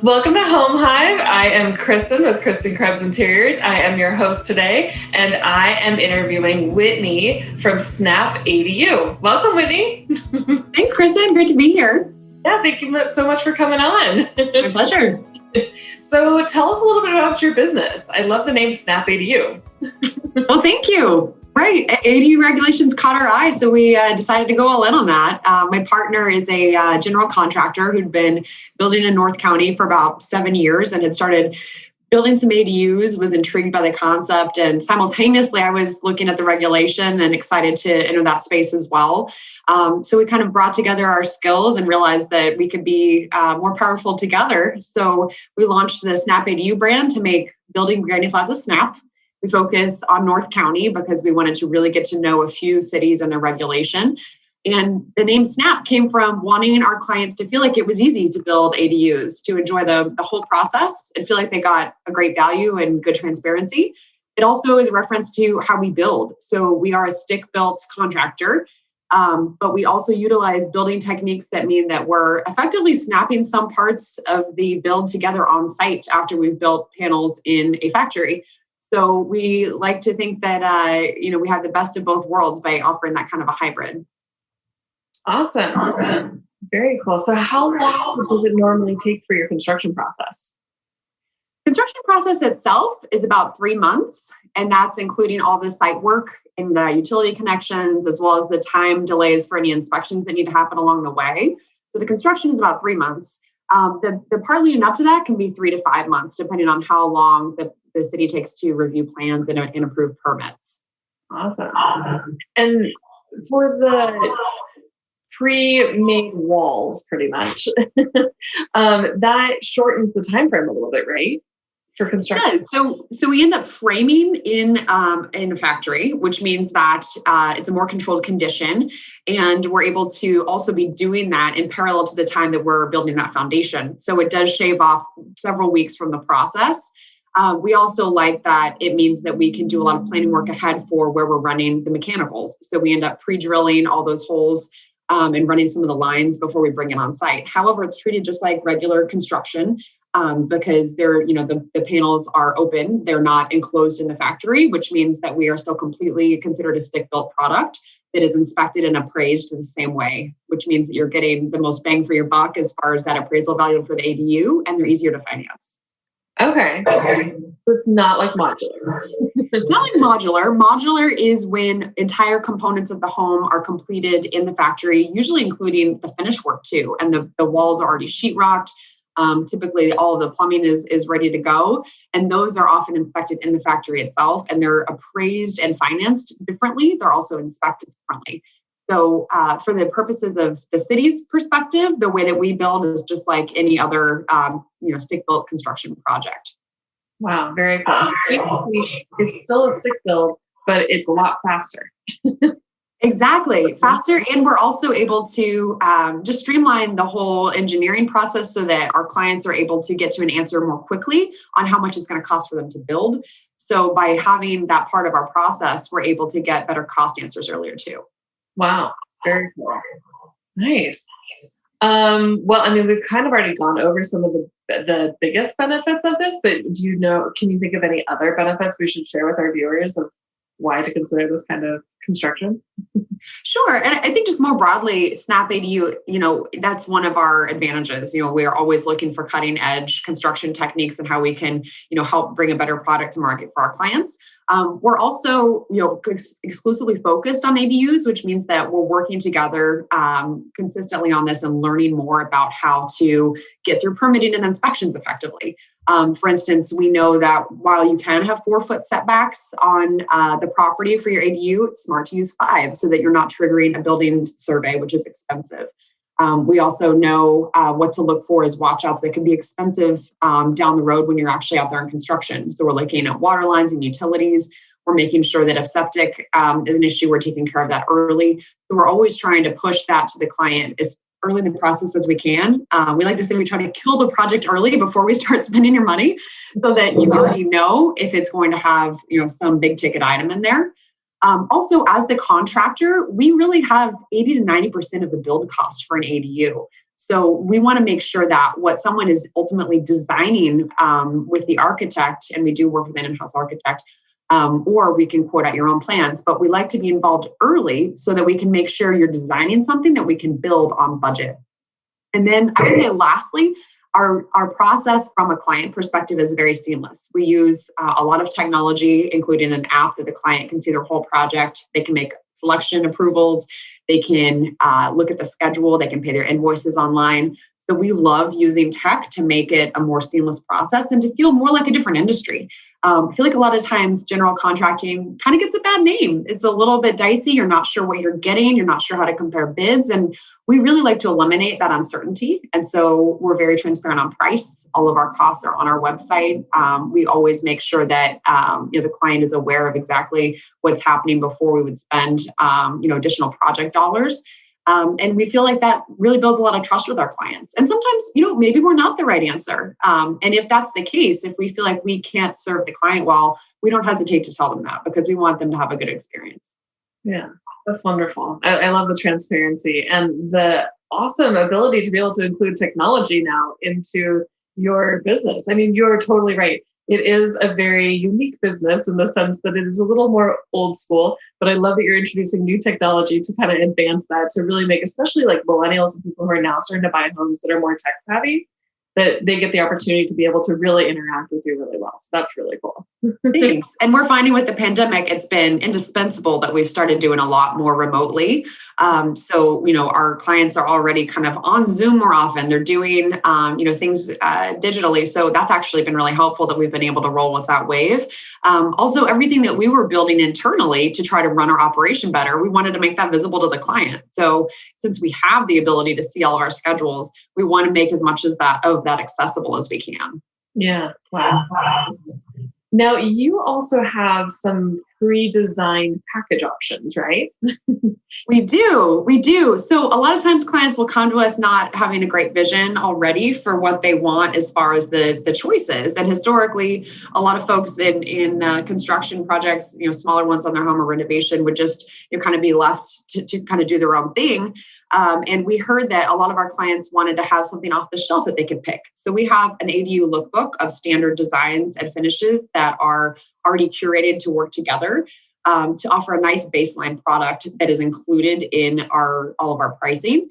Welcome to Home Hive. I am Kristen with Kristen Krebs Interiors. I am your host today, and I am interviewing Whitney from Snap ADU. Welcome, Whitney. Thanks, Kristen. Great to be here. Yeah, thank you so much for coming on. My pleasure. So tell us a little bit about your business. I love the name Snap ADU. Well, thank you. Right. ADU regulations caught our eye, so we decided to go all in on that. My partner is a general contractor who'd been building in North County for about 7 years and had started building some ADUs, was intrigued by the concept. And simultaneously, I was looking at the regulation and excited to enter that space as well. So we kind of brought together our skills and realized that we could be more powerful together. So we launched the Snap ADU brand to make building granny flats a snap. We focus on North County because we wanted to really get to know a few cities and their regulation. And the name Snap came from wanting our clients to feel like it was easy to build ADUs, to enjoy the whole process and feel like they got a great value and good transparency. It also is a reference to how we build. So we are a stick-built contractor, but we also utilize building techniques that mean that we're effectively snapping some parts of the build together on site after we've built panels in a factory. So we like to think that, we have the best of both worlds by offering that kind of a hybrid. Awesome. Very cool. So how long does it normally take for your construction process? Construction process itself is about 3 months, and that's including all the site work and the utility connections, as well as the time delays for any inspections that need to happen along the way. So the construction is about 3 months. The part leading up to that can be 3 to 5 months, depending on how long the city takes to review plans and approve permits. Awesome. And for the pre-made walls, pretty much, that shortens the time frame a little bit, right? For construction. It does. So we end up framing in a factory, which means that it's a more controlled condition, and we're able to also be doing that in parallel to the time that we're building that foundation. So it does shave off several weeks from the process. We also like that it means that we can do a lot of planning work ahead for where we're running the mechanicals. So we end up pre-drilling all those holes and running some of the lines before we bring it on site. However, it's treated just like regular construction because the panels are open. They're not enclosed in the factory, which means that we are still completely considered a stick-built product that is inspected and appraised in the same way, which means that you're getting the most bang for your buck as far as that appraisal value for the ADU, and they're easier to finance. Okay. So it's not like modular. It's not like modular. Modular is when entire components of the home are completed in the factory, usually including the finish work too. And the walls are already sheetrocked. Typically, all of the plumbing is ready to go. And those are often inspected in the factory itself. And they're appraised and financed differently. They're also inspected differently. So for the purposes of the city's perspective, the way that we build is just like any other, stick-built construction project. Wow, very cool. It's still a stick build, but it's a lot faster. Exactly, faster. And we're also able to just streamline the whole engineering process so that our clients are able to get to an answer more quickly on how much it's going to cost for them to build. So by having that part of our process, we're able to get better cost answers earlier too. Wow, very cool. Nice. We've kind of already gone over some of the biggest benefits of this, but can you think of any other benefits we should share with our viewers of why to consider this kind of construction? Sure. And I think just more broadly, Snap ADU, that's one of our advantages. We are always looking for cutting edge construction techniques and how we can, help bring a better product to market for our clients. We're also, exclusively focused on ADUs, which means that we're working together consistently on this and learning more about how to get through permitting and inspections effectively. For instance, we know that while you can have 4-foot setbacks on the property for your ADU, it's smart to use 5 so that you're not triggering a building survey, which is expensive. We also know what to look for as watchouts that can be expensive down the road when you're actually out there in construction. So we're looking at water lines and utilities. We're making sure that if septic is an issue, we're taking care of that early. So we're always trying to push that to the client as early in the process as we can. We like to say we try to kill the project early before we start spending your money so that you already know if it's going to have some big ticket item in there. Also, as the contractor, we really have 80 to 90% of the build cost for an ADU. So we want to make sure that what someone is ultimately designing with the architect, and we do work with an in-house architect, or we can quote out your own plans, but we like to be involved early so that we can make sure you're designing something that we can build on budget. And then I would say lastly, our process from a client perspective is very seamless. We use a lot of technology, including an app that the client can see their whole project. They can make selection approvals. They can look at the schedule. They can pay their invoices online. So we love using tech to make it a more seamless process and to feel more like a different industry. I feel like a lot of times general contracting kind of gets a bad name. It's a little bit dicey. You're not sure what you're getting. You're not sure how to compare bids. And we really like to eliminate that uncertainty. And so we're very transparent on price. All of our costs are on our website. We always make sure that the client is aware of exactly what's happening before we would spend additional project dollars. And we feel like that really builds a lot of trust with our clients. And sometimes, maybe we're not the right answer. And if that's the case, if we feel like we can't serve the client well, we don't hesitate to tell them that because we want them to have a good experience. Yeah, that's wonderful. I love the transparency and the awesome ability to be able to include technology now into your business. I mean, you're totally right. It is a very unique business in the sense that it is a little more old school, but I love that you're introducing new technology to kind of advance that, to really make, especially like millennials and people who are now starting to buy homes that are more tech savvy, that they get the opportunity to be able to really interact with you really well. So that's really cool. Thanks. And we're finding with the pandemic, it's been indispensable that we've started doing a lot more remotely. Our clients are already kind of on Zoom more often. They're doing, things digitally. So that's actually been really helpful that we've been able to roll with that wave. Also, everything that we were building internally to try to run our operation better, we wanted to make that visible to the client. So since we have the ability to see all of our schedules, we want to make as much of that accessible as we can. Yeah. Wow. Now, you also have some pre-designed package options, right? We do. So a lot of times clients will come to us not having a great vision already for what they want as far as the choices. And historically, a lot of folks in construction projects, smaller ones on their home or renovation would just kind of be left to kind of do their own thing. And we heard that a lot of our clients wanted to have something off the shelf that they could pick. So we have an ADU lookbook of standard designs and finishes that are already curated to work together to offer a nice baseline product that is included in all of our pricing.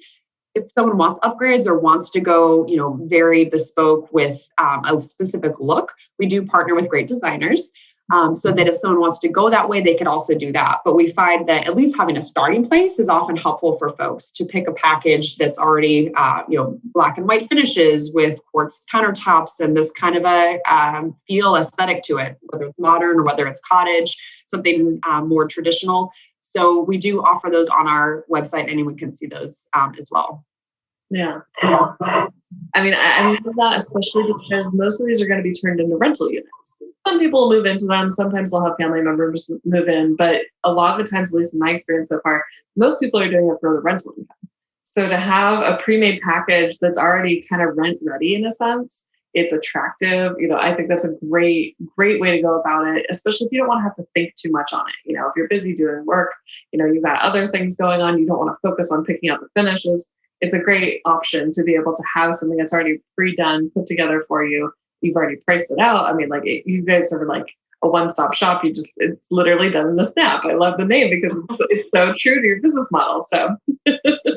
If someone wants upgrades or wants to go, very bespoke with a specific look, we do partner with great designers. So that if someone wants to go that way, they could also do that. But we find that at least having a starting place is often helpful for folks to pick a package that's already, black and white finishes with quartz countertops and this kind of a feel aesthetic to it, whether it's modern or whether it's cottage, something more traditional. So we do offer those on our website, and anyone can see those as well. Yeah. I mean, I love that, especially because most of these are going to be turned into rental units. Some people will move into them. Sometimes they'll have family members move in. But a lot of the times, at least in my experience so far, most people are doing it for the rental income. So to have a pre-made package that's already kind of rent ready in a sense, it's attractive. I think that's a great way to go about it, especially if you don't want to have to think too much on it. If you're busy doing work, you've got other things going on. You don't want to focus on picking out the finishes. It's a great option to be able to have something that's already pre-done, put together for you. You've already priced it out. I mean, you guys are like a one-stop shop. It's literally done in a snap. I love the name because it's so true to your business model. So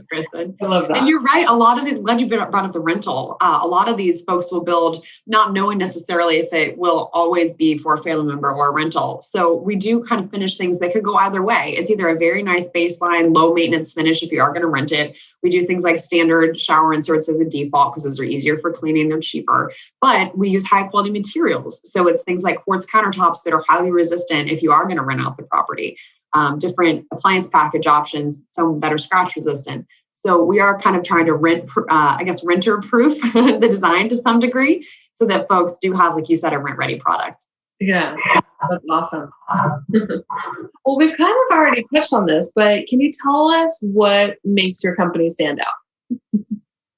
Kristen, I love that. And you're right. A lot of these, glad you brought up the rental. A lot of these folks will build not knowing necessarily if it will always be for a family member or a rental. So we do kind of finish things that could go either way. It's either a very nice baseline, low maintenance finish if you are going to rent it. We do things like standard shower inserts as a default because those are easier for cleaning. They're cheaper. But we use high quality materials. So it's things like quartz countertops that are highly resistant if you are going to rent out the property. Different appliance package options, some that are scratch resistant. So we are kind of trying to renter proof the design to some degree so that folks do have, like you said, a rent ready product. Yeah, that's awesome. Well, we've kind of already touched on this, but can you tell us what makes your company stand out?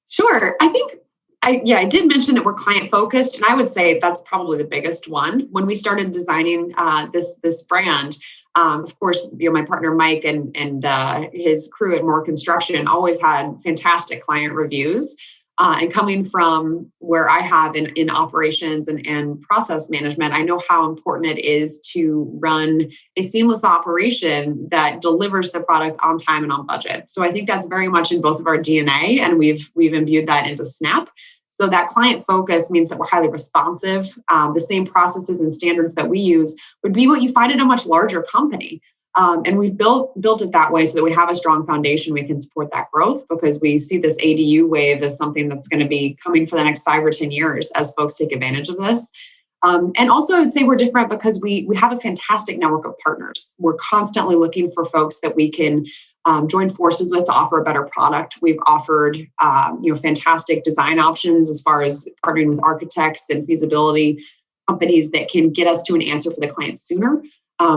Sure. I think I did mention that we're client focused, and I would say that's probably the biggest one. When we started designing this brand, Of course, my partner Mike and his crew at More Construction always had fantastic client reviews. And coming from where I have in operations and process management, I know how important it is to run a seamless operation that delivers the product on time and on budget. So I think that's very much in both of our DNA, and we've imbued that into Snap. So that client focus means that we're highly responsive. The same processes and standards that we use would be what you find in a much larger company. And we've built it that way so that we have a strong foundation. We can support that growth because we see this ADU wave as something that's going to be coming for the next 5 or 10 years as folks take advantage of this. And also, I'd say we're different because we have a fantastic network of partners. We're constantly looking for folks that we can join forces with to offer a better product. We've offered fantastic design options as far as partnering with architects and feasibility companies that can get us to an answer for the client sooner.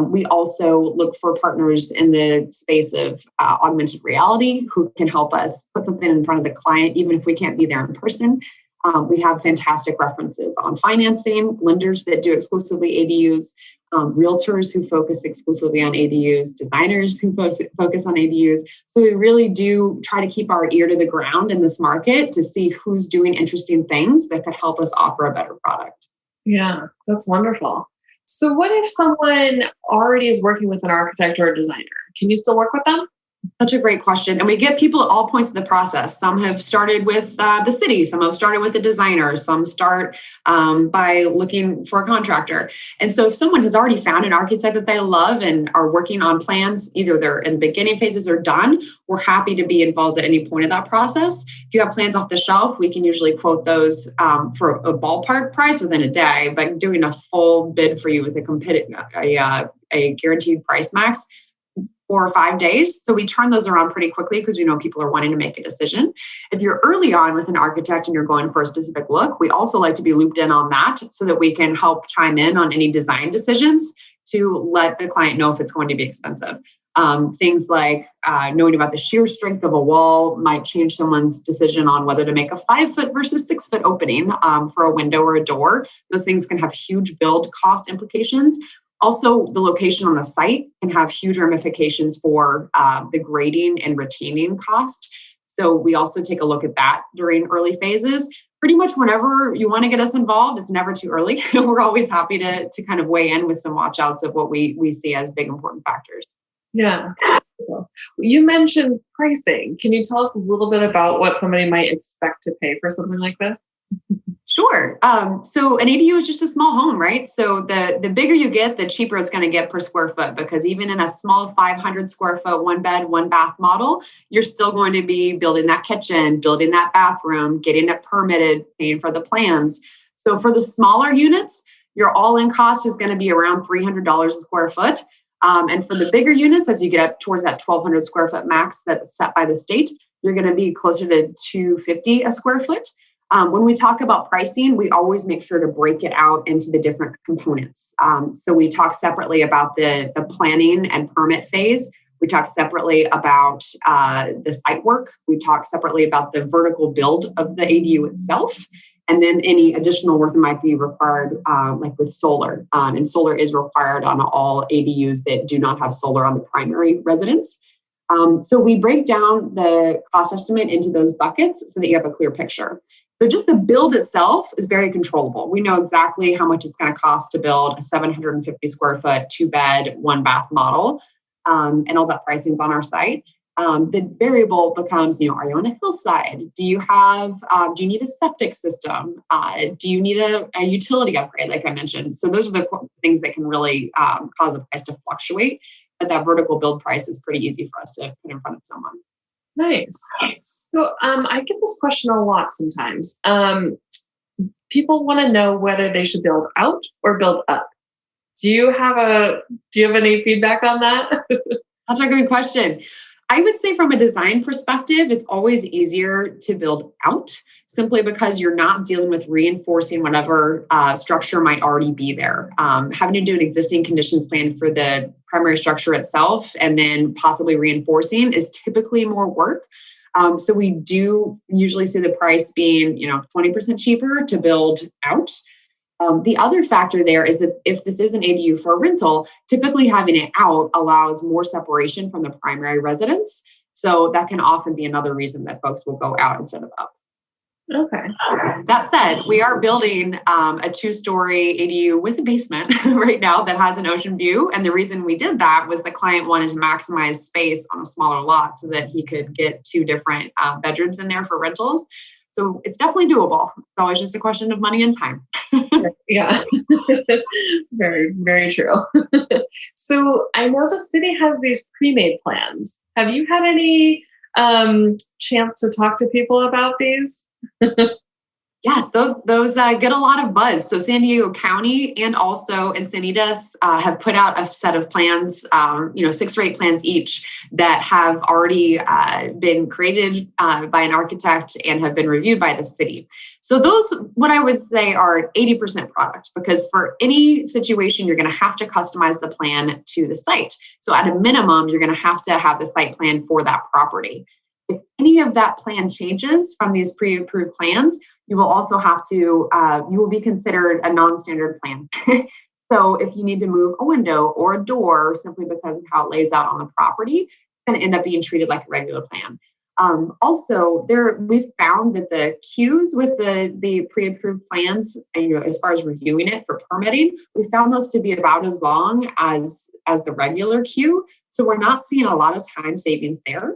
We also look for partners in the space of augmented reality who can help us put something in front of the client, even if we can't be there in person. We have fantastic references on financing, lenders that do exclusively ADUs, realtors who focus exclusively on ADUs, designers who focus on ADUs. So we really do try to keep our ear to the ground in this market to see who's doing interesting things that could help us offer a better product. Yeah, that's wonderful. So what if someone already is working with an architect or a designer? Can you still work with them? Such a great question. And we get people at all points of the process. Some have started with the city. Some have started with a designer. Some start by looking for a contractor. And so if someone has already found an architect that they love and are working on plans, either they're in the beginning phases or done, we're happy to be involved at any point of that process. If you have plans off the shelf, we can usually quote those for a ballpark price within a day, but doing a full bid for you with a guaranteed price max, 4 or 5 days. So we turn those around pretty quickly because we know people are wanting to make a decision. If you're early on with an architect and you're going for a specific look, we also like to be looped in on that so that we can help chime in on any design decisions to let the client know if it's going to be expensive. Things like knowing about the shear strength of a wall might change someone's decision on whether to make a 5-foot versus 6-foot opening for a window or a door. Those things can have huge build cost implications. Also, the location on the site can have huge ramifications for the grading and retaining cost. So we also take a look at that during early phases. Pretty much whenever you want to get us involved, it's never too early. We're always happy to kind of weigh in with some watch outs of what we see as big important factors. Yeah. You mentioned pricing. Can you tell us a little bit about what somebody might expect to pay for something like this? Sure. So an ADU is just a small home, right? So the bigger you get, the cheaper it's going to get per square foot, because even in a small 500 square foot, 1 bed, 1 bath model, you're still going to be building that kitchen, building that bathroom, getting it permitted, paying for the plans. So for the smaller units, your all-in cost is going to be around $300 a square foot. And for the bigger units, as you get up towards that 1,200 square foot max that's set by the state, you're going to be closer to $250 a square foot. When we talk about pricing, we always make sure to break it out into the different components. So we talk separately about the planning and permit phase. We talk separately about the site work. We talk separately about the vertical build of the ADU itself. And then any additional work that might be required, like with solar. And solar is required on all ADUs that do not have solar on the primary residence. So we break down the cost estimate into those buckets so that you have a clear picture. So just the build itself is very controllable. We know exactly how much it's going to cost to build a 750 square foot, 2-bed, 1-bath model, and all that pricing is on our site. The variable becomes, are you on a hillside? Do you need a septic system? Do you need a utility upgrade, like I mentioned? So those are the things that can really cause the price to fluctuate. But that vertical build price is pretty easy for us to put in front of someone. Nice. So I get this question a lot sometimes. People want to know whether they should build out or build up. Do you have any feedback on that? That's a good question. I would say from a design perspective, it's always easier to build out simply because you're not dealing with reinforcing whatever structure might already be there. Having to do an existing conditions plan for the primary structure itself and then possibly reinforcing is typically more work. So we do usually see the price being, 20% cheaper to build out. The other factor there is that if this is an ADU for a rental, typically having it out allows more separation from the primary residence. So that can often be another reason that folks will go out instead of up. Okay. That said, we are building a 2-story ADU with a basement right now that has an ocean view. And the reason we did that was the client wanted to maximize space on a smaller lot so that he could get 2 different bedrooms in there for rentals. So it's definitely doable. It's always just a question of money and time. Yeah, very, very true. So I know the city has these pre-made plans. Have you had any chance to talk to people about these? Yes, those get a lot of buzz. So San Diego County and also Encinitas have put out a set of plans, 6 or 8 plans each that have already been created by an architect and have been reviewed by the city. So those, what I would say, are 80% product, because for any situation, you're going to have to customize the plan to the site. So at a minimum, you're going to have the site plan for that property. If any of that plan changes from these pre-approved plans, you will also have to, you will be considered a non-standard plan. So if you need to move a window or a door simply because of how it lays out on the property, it's going to end up being treated like a regular plan. Also, we've found that the queues with the pre-approved plans, and, as far as reviewing it for permitting, we found those to be about as long as the regular queue. So we're not seeing a lot of time savings there.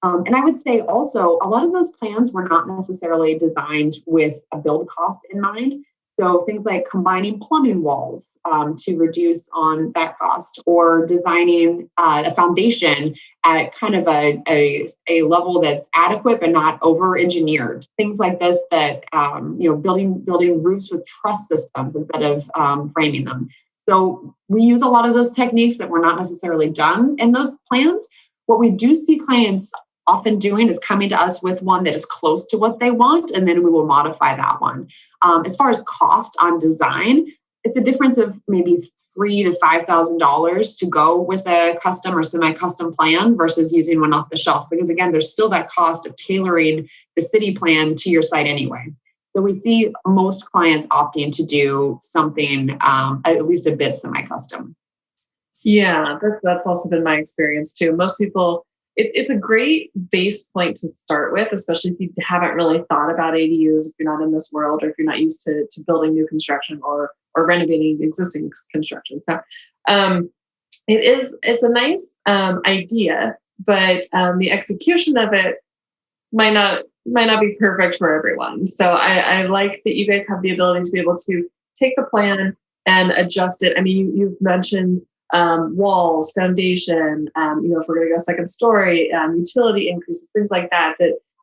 And I would say also, a lot of those plans were not necessarily designed with a build cost in mind. So things like combining plumbing walls to reduce on that cost, or designing a foundation at kind of a level that's adequate but not over-engineered. Things like this that, building roofs with truss systems instead of framing them. So we use a lot of those techniques that were not necessarily done in those plans. What we do see clients often doing is coming to us with one that is close to what they want, and then we will modify that one. As far as cost on design, it's a difference of maybe $3,000 to $5,000 to go with a custom or semi-custom plan versus using one off the shelf. Because again, there's still that cost of tailoring the city plan to your site anyway. So we see most clients opting to do something at least a bit semi-custom. Yeah, that's also been my experience too. Most people, it's a great base point to start with, especially if you haven't really thought about ADUs, if you're not in this world, or if you're not used to building new construction or renovating existing construction. So it's a nice idea, but the execution of it might not be perfect for everyone. So I like that you guys have the ability to be able to take the plan and adjust it. I mean, you've mentioned walls, foundation, if we're going to go second story, utility increases, things like that,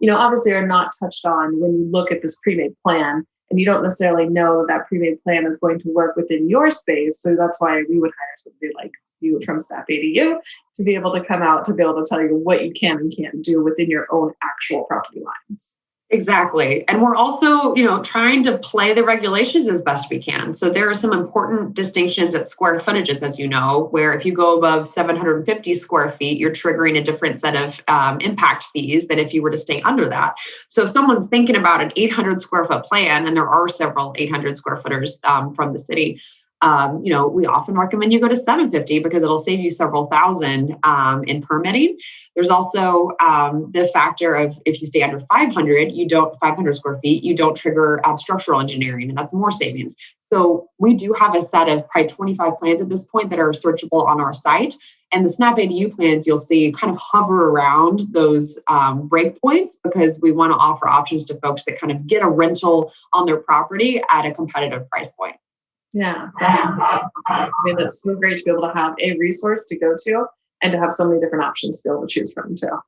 obviously are not touched on when you look at this pre-made plan, and you don't necessarily know that pre-made plan is going to work within your space. So that's why we would hire somebody like you from Staff ADU to be able to come out to be able to tell you what you can and can't do within your own actual property lines. Exactly. And we're also, trying to play the regulations as best we can. So there are some important distinctions at square footages, as you know, where if you go above 750 square feet, you're triggering a different set of impact fees than if you were to stay under that. So if someone's thinking about an 800 square foot plan, and there are several 800 square footers from the city, we often recommend you go to 750 because it'll save you several thousand in permitting. There's also the factor of if you stay under 500 square feet, you don't trigger structural engineering, and that's more savings. So we do have a set of probably 25 plans at this point that are searchable on our site. And the Snap ADU plans you'll see kind of hover around those breakpoints, because we want to offer options to folks that kind of get a rental on their property at a competitive price point. Yeah, it's so great to be able to have a resource to go to and to have so many different options to be able to choose from too.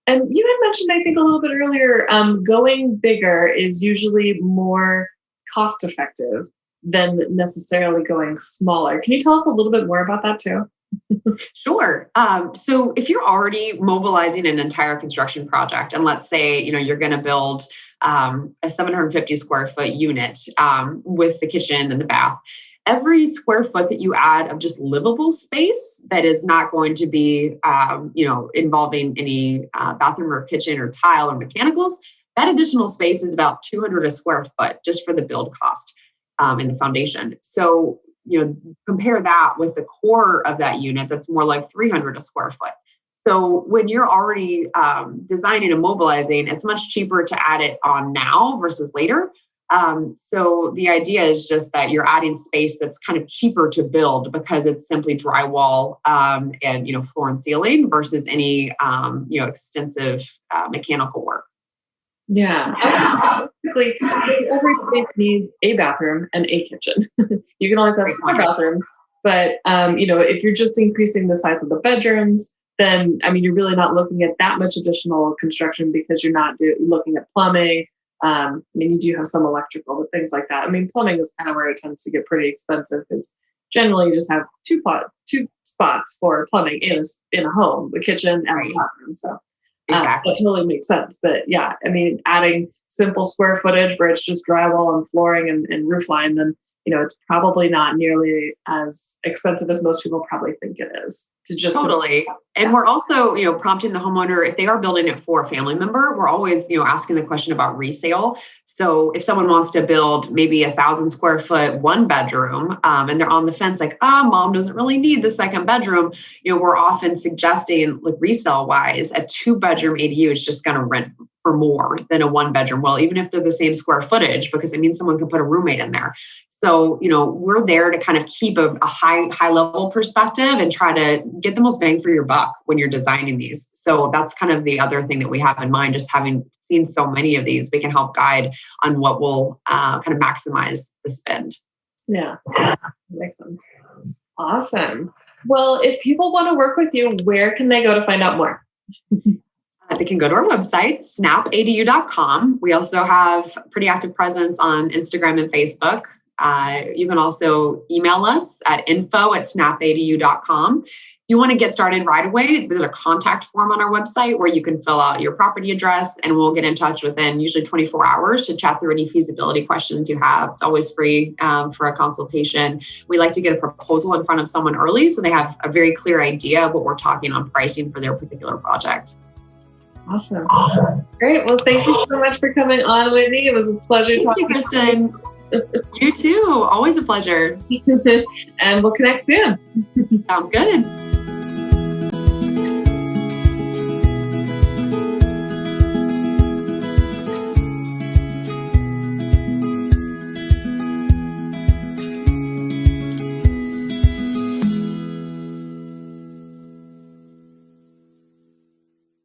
And you had mentioned, I think a little bit earlier, going bigger is usually more cost effective than necessarily going smaller. Can you tell us a little bit more about that too? Sure. So if you're already mobilizing an entire construction project, and let's say, you're going to build a 750 square foot unit with the kitchen and the bath, every square foot that you add of just livable space that is not going to be, involving any bathroom or kitchen or tile or mechanicals, that additional space is about $200 a square foot just for the build cost. in the foundation. So, compare that with the core of that unit that's more like 300 a square foot. So when you're already designing and mobilizing, it's much cheaper to add it on now versus later. So the idea is just that you're adding space that's kind of cheaper to build because it's simply drywall and floor and ceiling versus any extensive mechanical work. Yeah. Basically, every space needs a bathroom and a kitchen. You can always have 4 bathrooms, but if you're just increasing the size of the bedrooms, then you're really not looking at that much additional construction because you're not looking at plumbing. You do have some electrical, but things like that. Plumbing is kind of where it tends to get pretty expensive because generally you just have two spots for plumbing in a home, the kitchen and the bathroom. So exactly. that totally makes sense. But yeah, adding simple square footage where it's just drywall and flooring and roof line, then it's probably not nearly as expensive as most people probably think it is. Totally. And we're also, prompting the homeowner, if they are building it for a family member, we're always, asking the question about resale. So if someone wants to build maybe 1,000 square foot 1 bedroom, and they're on the fence, like, mom doesn't really need the second bedroom, we're often suggesting, like, resale wise, a 2-bedroom ADU is just going to rent for more than a 1 bedroom. Well, even if they're the same square footage, because it means someone can put a roommate in there. So, we're there to kind of keep a high level perspective and try to get the most bang for your buck when you're designing these. So that's kind of the other thing that we have in mind. Just having seen so many of these, we can help guide on what will kind of maximize the spend. Yeah, makes sense. Awesome. Well, if people want to work with you, where can they go to find out more? They can go to our website, snapadu.com. We also have pretty active presence on Instagram and Facebook. You can also email us at info@snapadu.com. If you want to get started right away, there's a contact form on our website where you can fill out your property address and we'll get in touch within usually 24 hours to chat through any feasibility questions you have. It's always free for a consultation. We like to get a proposal in front of someone early so they have a very clear idea of what we're talking on pricing for their particular project. Awesome. Great. Well, thank you so much for coming on, Whitney. It was a pleasure talking to you, Kristen. You too. Always a pleasure. And we'll connect soon. Sounds good.